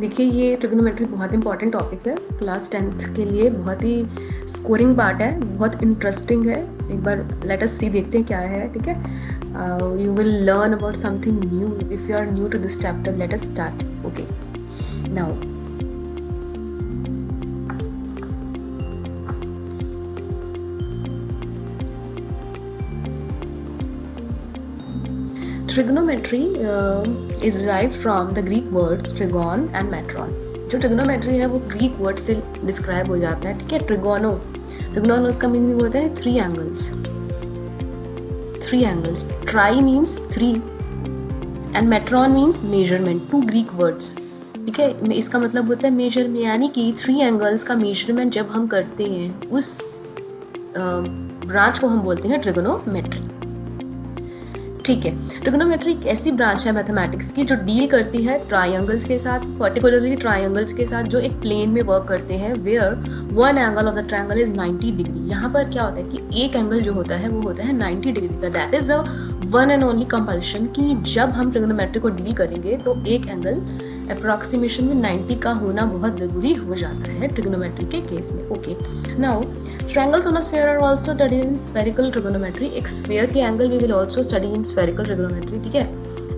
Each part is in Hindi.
देखिए ये ट्रिग्नोमेट्री बहुत इंपॉर्टेंट टॉपिक है, क्लास 10th के लिए बहुत ही स्कोरिंग पार्ट है, बहुत इंटरेस्टिंग है। एक बार लेट अस सी देखते हैं क्या है, ठीक है। You will learn about something new if you are new to this chapter. Let us start. Okay, now trigonometry is derived from the Greek words trigon and metron। जो ट्रिग्नोमेट्री है वो ग्रीक वर्ड से डिस्क्राइब हो जाता है, ठीक है। ट्रिगोनो का मीनिंग होता है three angles. Tri means three and metron means measurement, two Greek words, ठीक है। इसका मतलब होता है मेजर में, यानी कि थ्री एंगल्स का मेजरमेंट जब हम करते हैं उस ब्रांच को हम बोलते हैं ट्रिगोनोमेट्री, ठीक है। ट्रिगोनोमेट्री एक ऐसी ब्रांच है मैथमेटिक्स की जो डील करती है ट्रायंगल्स के साथ, पर्टिकुलरली ट्रायंगल्स के साथ जो एक प्लेन में वर्क करते हैं, where one angle of the triangle is 90 degree. यहाँ पर क्या होता है कि एक एंगल जो होता है वो होता है 90 डिग्री का। That is a one and only compulsion कि जब हम ट्रिगोनोमेट्री को डील करेंगे तो एक एंगल अप्रॉक्सीमेशन में 90 का होना बहुत ज़रूरी हो जाता है ट्रिगोनोमेट्री के केस में। Okay, now triangles on a sphere are also studied in spherical trigonometry। एक स्फीयर के angle we will also study in spherical trigonometry, ठीक है।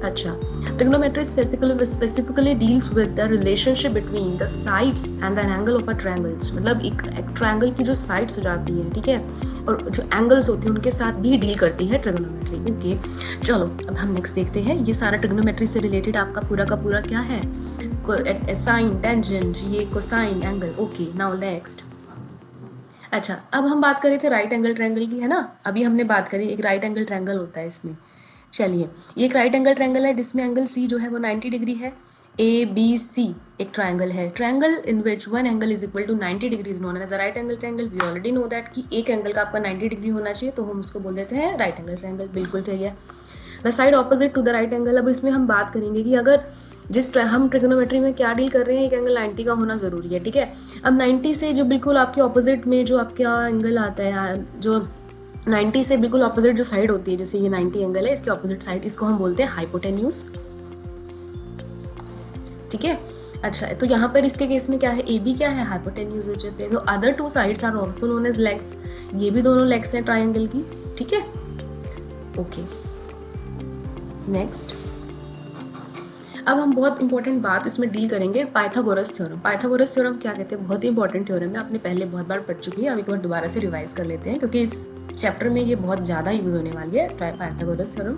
अच्छा, trigonometry specifically deals with the relationship between the sides and an angle of a triangle। मतलब एक ट्रायंगल की जो साइड्स हो जाती है, ठीक है, और जो एंगल्स होते हैं उनके साथ भी डील करती है ट्रिगोनोमेट्री। ओके, चलो अब हम नेक्स्ट देखते हैं। ये सारा ट्रिगोनोमेट्री से रिलेटेड आपका पूरा का पूरा क्या है, साइन, टेंजेंट, ये cosine, angle. Okay, now next. अच्छा, अब हम बात कर रहे थे राइट एंगल ट्रायंगल की, है ना। अभी हमने बात करी एक राइट एंगल ट्रायंगल होता है इसमें। चलिए, ये एक राइट एंगल ट्रायंगल है जिसमें एंगल सी जो है वो 90 डिग्री है। ए बी सी एक ट्रायंगल है। Triangle in which one angle is equal to 90 degree is known as a right angle triangle. We already know that कि एक एंगल का आपका 90 डिग्री होना चाहिए, तो हम उसको बोल देते हैं राइट एंगल ट्रायंगल। बिल्कुल चाहिए। The side opposite to the right angle. अब इसमें हम बात करेंगे कि अगर हम ट्रिगोनोमेट्री में क्या डील कर रहे हैं, एक एंगल 90 का होना ज़रूरी है, ठीक है। अब 90 से जो बिल्कुल आपके ऑपोजिट में जो आपका एंगल आता है, जो 90 से बिल्कुल ऑपोजिट जो साइड होती है, जैसे ये 90 एंगल है, इसके ऑपोजिट साइड, इसको हम बोलते हैं हाइपोटेन्यूज, ठीक है। अच्छा, तो यहाँ पर इसके केस में क्या है, ए बी क्या है, हाइपोटेन्यूज हो जाते हैं। तो other two sides are also known as legs. ये भी दोनों लेग्स हैं ट्राइंगल की, ठीक है। Okay, next. अब हम बहुत इंपॉर्टेंट बात इसमें डील करेंगे, पाइथागोरस थ्योरम। पाइथागोरस थ्योरम क्या कहते हैं, बहुत ही इंपॉर्टेंट थ्योरम है, आपने पहले बहुत बार पढ़ चुकी है। अब एक बार दोबारा से रिवाइज कर लेते हैं क्योंकि इस चैप्टर में ये बहुत ज़्यादा यूज होने वाली है, पाइथागोरस थ्योरम।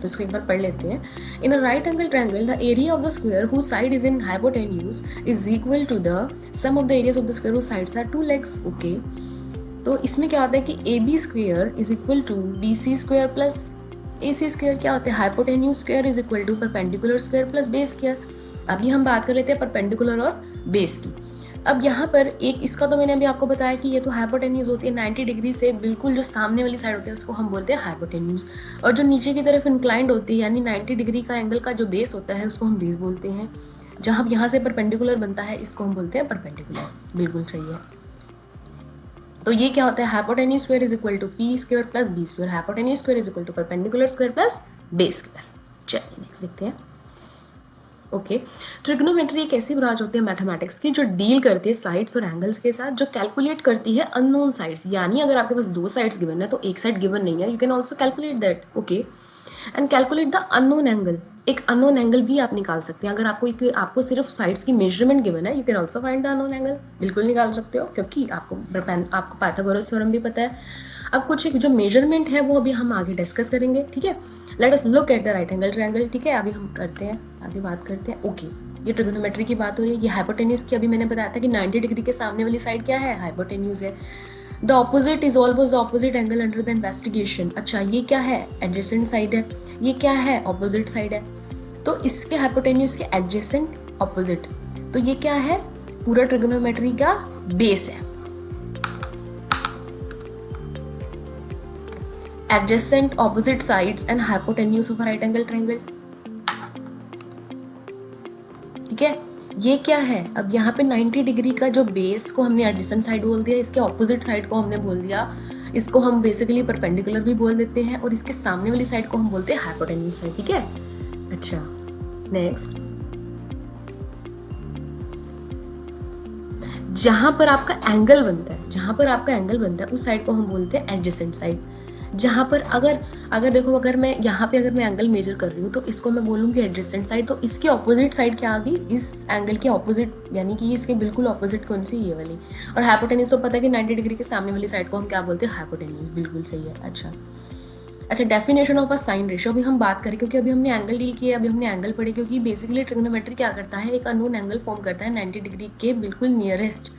तो इसको एक बार पढ़ लेते हैं। In a right angle triangle the area of the square who side is in hypotenuse is equal to the sum of the areas of the square who sides are two legs. Okay, तो इसमें क्या होता है कि A B square is equal to B C square plus A C square. क्या होता है, hypotenuse square is equal to perpendicular square plus base square. अभी हम बात कर लेते हैं परपेंडिकुलर और बेस की। अब यहाँ पर एक इसका तो मैंने अभी आपको बताया कि ये तो हाइपोटेन्यूज होती है 90 डिग्री से बिल्कुल जो सामने वाली साइड होती है उसको हम बोलते हैं हाइपोटेन्यूज, और जो नीचे की तरफ इंक्लाइंड होती है यानी 90 डिग्री का एंगल का जो बेस होता है उसको हम बेस बोलते हैं। जहाँ यहाँ से परपेंडिकुलर बनता है इसको हम बोलते हैं परपेंडिकुलर। बिल्कुल चाहिए। तो ये क्या होता है, hypotenuse square is equal to P square plus B square. Hypotenuse square is equal to perpendicular square plus base square. चलिए नेक्स्ट देखते हैं। ओके, ट्रिग्नोमेट्री एक ऐसी ब्रांच होती है मैथमेटिक्स की जो डील करती है साइड्स और एंगल्स के साथ, जो कैलकुलेट करती है अननोन साइड्स। यानी अगर आपके पास दो साइड्स गिवन है तो एक साइड गिवन नहीं है, you can also calculate that. Okay, and calculate the unknown angle. एक अननोन एंगल भी आप निकाल सकते हैं। अगर आपको सिर्फ साइड्स की मेजरमेंट गिवन है, you can also find the unknown angle. बिल्कुल निकाल सकते हो क्योंकि आपको पाइथागोरस थ्योरम भी पता है। अब कुछ एक जो मेजरमेंट है वो अभी हम आगे डिस्कस करेंगे, ठीक है। Let us look at the right angle triangle, ठीक है। अभी हम करते हैं, आगे बात करते हैं। ओके, ये ट्रिगोनोमेट्री की बात हो रही है। ये हाइपोटेन्यूज की अभी मैंने बताया था कि 90 डिग्री के सामने वाली साइड क्या है, हाइपोटेन्यूज है। The opposite is always the opposite angle under the investigation. अच्छा, ये क्या है, एडजेसेंट साइड है। ये क्या है, ऑपोजिट साइड है। तो इसके हाइपोटेन्यूज के एडजेसेंट ऑपोजिट, तो ये क्या है, पूरा ट्रिगोनोमेट्री का बेस है। Adjacent, opposite sides and hypotenuse of a right angle triangle, ठीक है। ये क्या है, अब यहाँ पे 90 डिग्री का जो बेस को हमने एडजेसेंट साइड बोल दिया, इसके ऑपोजिट साइड को हमने बोल दिया, इसको हम बेसिकली परपेंडिकुलर भी बोल देते हैं, और इसके सामने वाली साइड को हम बोलते हैं हाइपोटेन्यूज साइड, ठीक है। अच्छा, नेक्स्ट। जहाँ पर आपका एंगल बनता है, जहाँ पर आपका एंगल बनता है उस साइड को हम बोलते हैं एडजेसेंट साइड। जहाँ पर अगर देखो, अगर मैं यहाँ पे अगर मैं एंगल मेजर कर रही हूँ तो इसको मैं बोलूँगी एडजेसेंट साइड, तो इसके ऑपोजिट साइड क्या आ गई, इस एंगल के ऑपोजिट, यानी कि इसके बिल्कुल ऑपोजिट कौन सी, ये वाली। और हाइपोटेन्यूज तो पता है कि 90 डिग्री के सामने वाली साइड को हम क्या बोलते हैं, हाइपोटेन्यूज, बिल्कुल सही है। अच्छा, definition of a sine ratio अभी हम बात करें, क्योंकि अभी हमने एंगल डील किया, अभी हमने एंगल पढ़े, क्योंकि बेसिकली ट्रिग्नोमेट्री क्या करता है, एक अननोन एंगल फॉर्म करता है 90 डिग्री के बिल्कुल नियरेस्ट,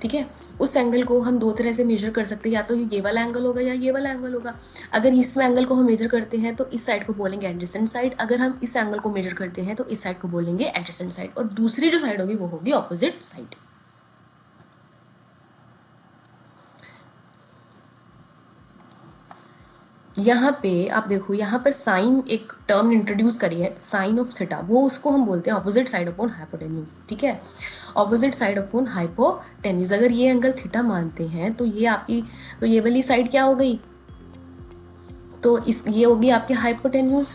ठीक है। उस एंगल को हम दो तरह से मेजर कर सकते हैं, या तो ये वाला एंगल होगा या ये वाला एंगल होगा। अगर इस एंगल को हम मेजर करते हैं तो इस साइड को बोलेंगे एडजेसेंट साइड, अगर हम इस एंगल को मेजर करते हैं तो इस साइड को बोलेंगे एडजेसेंट साइड, और दूसरी जो साइड होगी वो होगी ऑपोजिट साइड। यहाँ पे आप देखो, यहाँ पर साइन एक टर्म इंट्रोड्यूस करी है, साइन ऑफ थीटा, वो उसको हम बोलते हैं ऑपोजिट साइड अपॉन हाइपोटेन्यूज, ठीक है। ऑपोजिट साइड अपॉन हाइपोटेन्यूज, अगर ये एंगल थीटा मानते हैं तो ये आपकी, तो ये वाली साइड क्या हो गई, तो ये होगी आपकी हाइपोटेन्यूज,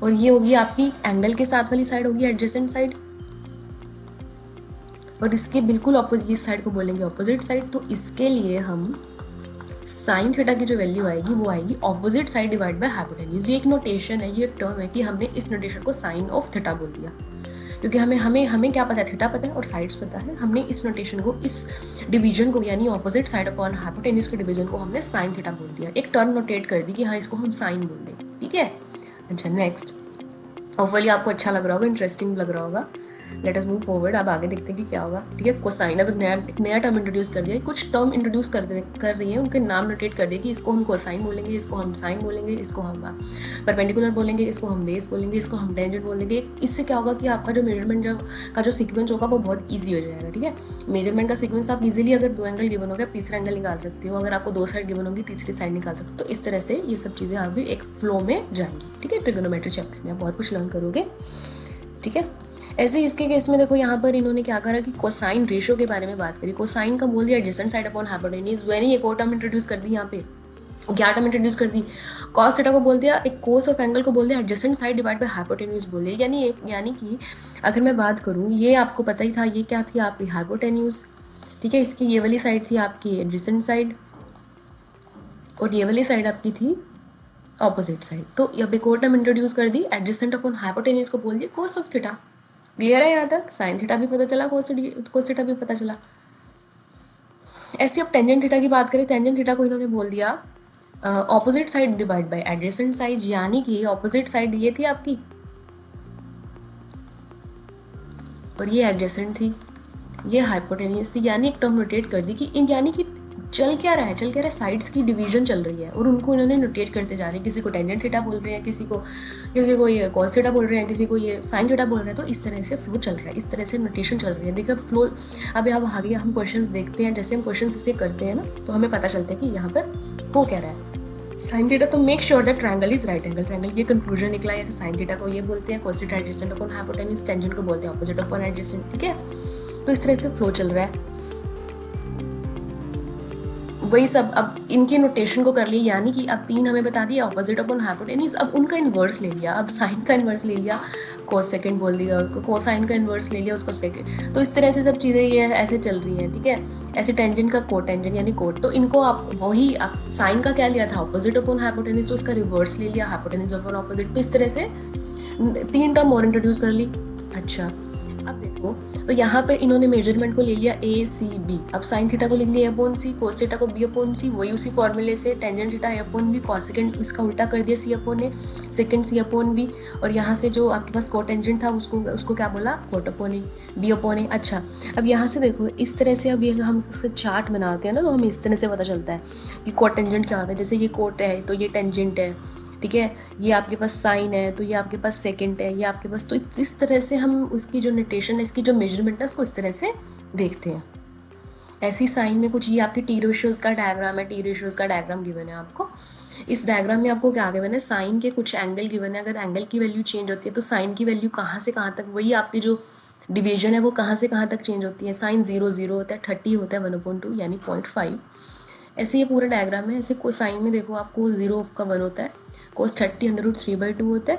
और ये होगी आपकी एंगल के साथ वाली साइड होगी एडजेसेंट साइड, और इसके बिल्कुल ऑपोजिट इस साइड को बोलेंगे ऑपोजिट साइड। तो इसके लिए हम साइन थीटा की जो वैल्यू आएगी वो आएगी opposite side divide by hypotenuse. ये एक नोटेशन है, ये एक टर्म है कि हमने इस नोटेशन को साइन ऑफ थीटा बोल दिया, क्योंकि हमें क्या पता है, थीटा पता है और साइड्स पता है। हमने इस नोटेशन को, इस डिवीजन को, यानी ऑपोजिट साइड अपॉन हाइपोटेन्यूज के डिवीजन को हमने साइन थीटा बोल दिया, एक टर्म नोटेट कर दी कि हाँ इसको हम साइन बोल दें, ठीक है। अच्छा, नेक्स्ट, होपफुली आपको अच्छा लग रहा होगा, इंटरेस्टिंग लग रहा होगा। लेट अस मूव फॉरवर्ड, अब आगे देखते हैं कि क्या होगा, ठीक है। कोसाइन, अब एक नया टर्म इंट्रोड्यूस कर दिया, कुछ टर्म इंट्रोड्यूस कर रही है, उनके नाम नोटेट कर दिए कि इसको हम कोसाइन बोलेंगे, इसको हम साइन बोलेंगे, इसको हम परपेंडिकुलर बोलेंगे, इसको हम बेस बोलेंगे, इसको हम टेंजेंट बोलेंगे। इससे क्या होगा कि आपका जो मेजरमेंट का जो सीक्वेंस होगा वो बहुत ईजी हो जाएगा, ठीक है। मेजरमेंट का सीक्वेंस आप इजीली, अगर दो एंगल गिवन हो गया, तीसरा एंगल निकाल सकते हो, अगर आपको दो साइड गिवन होगी तीसरी साइड निकाल सकते हो। तो इस तरह से ये सब चीज़ें आप भी एक फ्लो में जाएंगी, ठीक है। ट्रिगोनोमेट्री चैप्टर में आप बहुत कुछ लर्न करोगे, ठीक है। ऐसे इसके केस में देखो, यहाँ पर इन्होंने क्या करा कि कोसाइन रेशियो के बारे में बात करी। कोसाइन का बोल दिया एडजेसेंट साइड अपॉन हाइपोटेन्यूज, यानी एक और टर्म इंट्रोड्यूस कर दी, यहाँ पे क्या टर्म इंट्रोड्यूस कर दी, कॉस थीटा को बोल दिया, एक कोस ऑफ एंगल को बोल दिया adjacent side divide by hypotenuse बोल दिया। यानी कि अगर मैं बात करूँ, ये आपको पता ही था, ये क्या थी आपकी हाइपोटेन्यूज, ठीक है। इसकी ये वाली साइड थी आपकी एडजेसेंट साइड, और ये वाली साइड आपकी थी ऑपोजिट साइड। तो अब एक और टर्म इंट्रोड्यूस कर दी, एडजेसेंट अपॉन हाइपोटेन्यूज को बोल दिया कोस ऑफ थीटा। क्लियर है यहाँ तक, साइन थीटा भी पता चला, कोस थीटा भी पता चला। ऐसे अब टेंजेंट थीटा की बात करें, टेंजेंट थीटा को इन्होंने बोल दिया opposite side divide by adjacent side, यानी कि ऑपोजिट साइड ये थी आपकी और ये एडजेसेंट थी, ये हाइपोटेन्यूज थी, यानी एक टर्म रोटेट कर दी कि यानी कि चल क्या रहा है, साइड्स की डिवीजन चल रही है, और उनको इन्होंने नोटेट करते जा रहे हैं। किसी को टेंजेंट थीटा बोल रहे हैं, किसी को ये कॉस थीटा बोल रहे हैं, किसी को ये साइन थीटा बोल रहे हैं। तो इस तरह से फ्लो चल रहा है, इस तरह से नोटेशन चल रही है। देखिए फ्लो, अब अब आगे हम क्वेश्चंस देखते हैं, जैसे हम क्वेश्चंस इसलिए करते हैं ना, तो हमें पता चलता है कि यहाँ पर वो कह रहा है साइन थीटा, तो make sure that triangle is right angle triangle, ये कंक्लूजन निकला है। साइन थीटा को ये बोलते हैं cos theta adjacent upon hypotenuse, tangent को बोलते हैं ऑपोजिट अपॉन एडजेसेंट, ठीक है। तो इस तरह से फ्लो चल रहा है, वही सब। अब इनके नोटेशन को कर लिया, यानी कि अब तीन हमें बता दिया ऑपोजिट अपॉन हाइपोटेन्यूज, अब उनका इन्वर्स ले लिया, अब साइन का इन्वर्स ले लिया, कोस सेकंड बोल दिया, कोसाइन का इन्वर्स ले लिया उसको सेकंड। तो इस तरह से सब चीज़ें ये ऐसे चल रही हैं, ठीक है। ऐसे टेंजेंट का कोट टेंजेंट यानी कोट, तो इनको आप वही आप साइन का क्या लिया था ऑपोजिट अपॉन हाइपोटेन्यूज, तो उसका रिवर्स ले लिया हाइपोटेन्यूज अपॉन ऑपोजिट। तो इस तरह से तीन टर्म और इंट्रोड्यूस कर ली। अच्छा, अब देखो, तो यहाँ पे इन्होंने मेजरमेंट को ले लिया ए सी बी, अब साइन थीटा को लिख लिया ए अपॉन सी, कोस थीटा को बी अपॉन सी, वही उसी फॉर्मूले से टेंजेंट थीटा ए अपॉन बी, कॉस सेकंड इसका उल्टा कर दिया सी अपॉन ए, सेकंड सी अपॉन बी, और यहाँ से जो आपके पास कोट टेंजेंट था उसको क्या बोला, कोट अपॉन ए, बी अपॉन ए। अच्छा, अब यहाँ से देखो इस तरह से, अब ये हम इसका चार्ट बनाते हैं ना, तो हमें इस तरह से पता चलता है कि कोट टेंजेंट क्या होता है। जैसे ये कोट है तो ये टेंजेंट है, ठीक है, ये आपके पास साइन है तो ये आपके पास सेकंड है, ये आपके पास, तो इस तरह से हम उसकी जो नोटेशन है, इसकी जो मेजरमेंट है उसको इस तरह से देखते हैं। ऐसी साइन में कुछ, ये आपकी टी रेशियोज का डायग्राम है, टी रेशियोज का डायग्राम गिवन है आपको। इस डायग्राम में आपको क्या गिवन है, साइन के कुछ एंगल गिवन है, अगर एंगल की वैल्यू चेंज होती है तो साइन की वैल्यू कहाँ से कहाँ तक, वही आपकी जो डिवीजन है वो कहाँ से कहाँ तक चेंज होती है। साइन 0 0 होता है, 30 होता है 1/2 यानी 0.5। ऐसे ये पूरा डायग्राम है। ऐसे कोसाइन में देखो आपको 0 का 1 होता है, कोस 30 √3/2 होता है,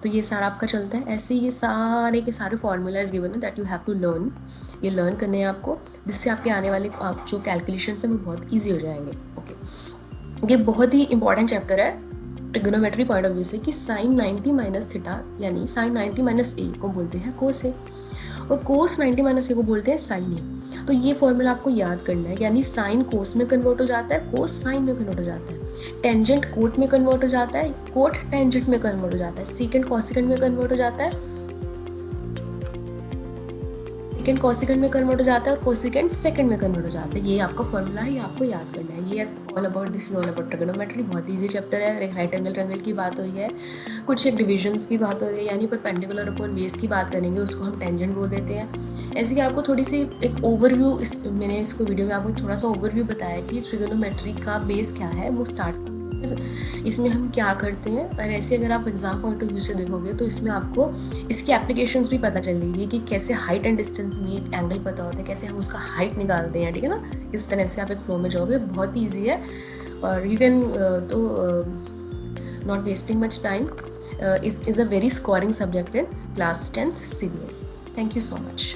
तो ये सारा आपका चलता है। ऐसे ये सारे के सारे फॉर्मूलाज गिवन है that you have to learn, ये लर्न करने हैं आपको, जिससे आपके आने वाले आप जो कैलकुलेशंस हैं वो बहुत ईजी हो जाएंगे। ओके, ये बहुत ही इंपॉर्टेंट चैप्टर है ट्रिग्नोमेट्री पॉइंट ऑफ व्यू से कि साइन 90 माइनस थीटा यानी साइन 90 माइनस ए को बोलते हैं कोस ए, और कोस 90 माइनस ए को बोलते हैं साइन ए। तो ये फॉर्मूला आपको याद करना है, यानी साइन कोस में कन्वर्ट हो जाता है, कोस साइन में कन्वर्ट हो जाता है, टेंजेंट कोट में कन्वर्ट हो जाता है, कोट टेंजेंट में कन्वर्ट हो जाता है, सीकेंट कॉसिकेंट में कन्वर्ट हो जाता है, सेकेंड कॉसिकेंट में कन्वर्ट हो जाता है, और कोसिकेंट सेकंड में कन्वर्ट हो जाता है। ये आपका फॉर्मूला है, ये आपको याद करना है। ये all about this is all about trigonometry. बहुत ईजी चैप्टर है। एक राइट एंगल ट्रायंगल की बात हो रही है, कुछ एक डिविजन्स की बात हो रही है, यानी परपेंडिकुलर अपॉन बेस की बात करेंगे, उसको हम टेंजेंट बोल देते हैं। ऐसे कि आपको थोड़ी सी एक ओवरव्यू, मैंने इसको वीडियो में आपको थोड़ा सा ओवरव्यू बताया कि ट्रिग्नोमेट्री का बेस क्या है, वो स्टार्ट इसमें हम क्या करते हैं। और ऐसे अगर आप एग्जाम पॉइंट ऑफ व्यू से देखोगे तो इसमें आपको इसकी एप्लीकेशंस भी पता चलेगी कि कैसे हाइट एंड डिस्टेंस में एंगल पता होता है, कैसे हम उसका हाइट निकालते हैं, ठीक है ना। इस तरह से आप एक फ्लो में जाओगे, बहुत ही ईजी है। और यू कैन तो not wasting much time, is a very scoring subject in class 10th CBSE। Thank you so much.